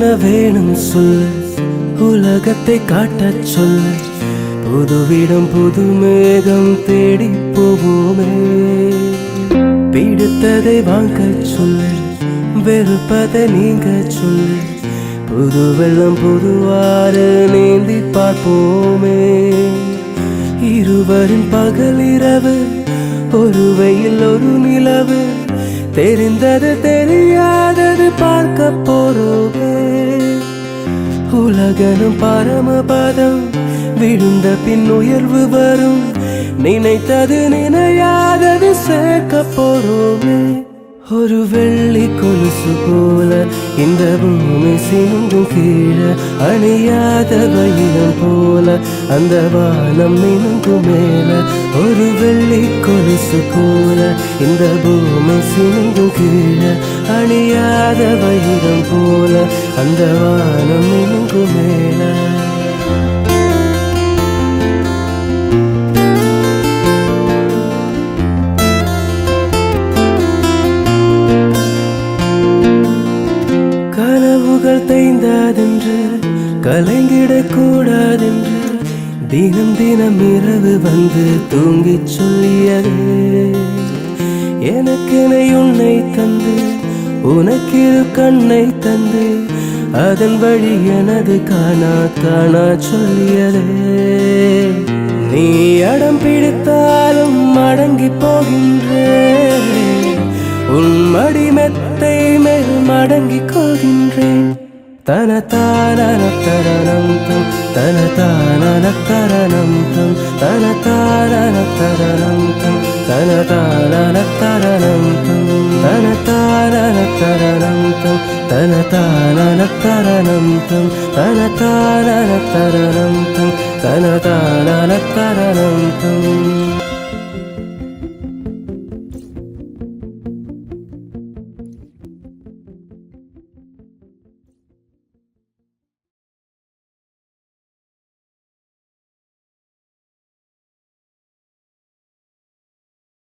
என்ன வேணும் சொல், உலகத்தை காட்டச் சொல். புதுவிடம் புது மேகம் தேடி போவோமே. பிடித்ததை வாங்கச் சொல், வெறுப்பதை நீங்க சொல். புது வெள்ளம் புதுவாறு நீந்தி பார்ப்போமே. இருவரின் பகல் இரவு, ஒரு வெயில் ஒரு நிலவு. தெரிந்தது தெரியாதது பார்க்க போறோமே. உலகனும் பரமபதம், விழுந்த பின் உயர்வு வரும். நினைத்தது நினையாதது சேர்க்க போறோமே. ஒரு வெள்ளி கொலுசு போல இந்த பூமி சிந்தும் கீழே. அணியாத வைரம் போல அந்த வானம் மினுங்கும் மேல. ஒரு வெள்ளி கொலுசு போல இந்த பூமி சிந்தும் கீழே. அணியாத வைரம் போல அந்த வானம் மினுங்கும் மேல. கனவுகள் தேய்ந்தாதென்று கலைந்திடக் கூடாதென்று தினம் தினம் இரவு வந்து தூங்கிச் சொல்லியது. எனக்கென உன்னை தந்து உனக்கிரு கண்ணை தந்து அதன் வழி எனது காணா காணா சொல்லியது. நீ அடம் பிடித்தாலும் அடங்கி போகின்றேன். உன் மடிமெத்தை மேல் மடங்கிக் கொள்கின்றேன். தனதான தரணம் தம் தனதான தரணம் தம் தனதான தரணம் தம் தனதான தரணம் தம் தனதான தரணம் தம் தனதான தரணம் தம் தனதான தரணம் தம் தனதான தரணம் தம்.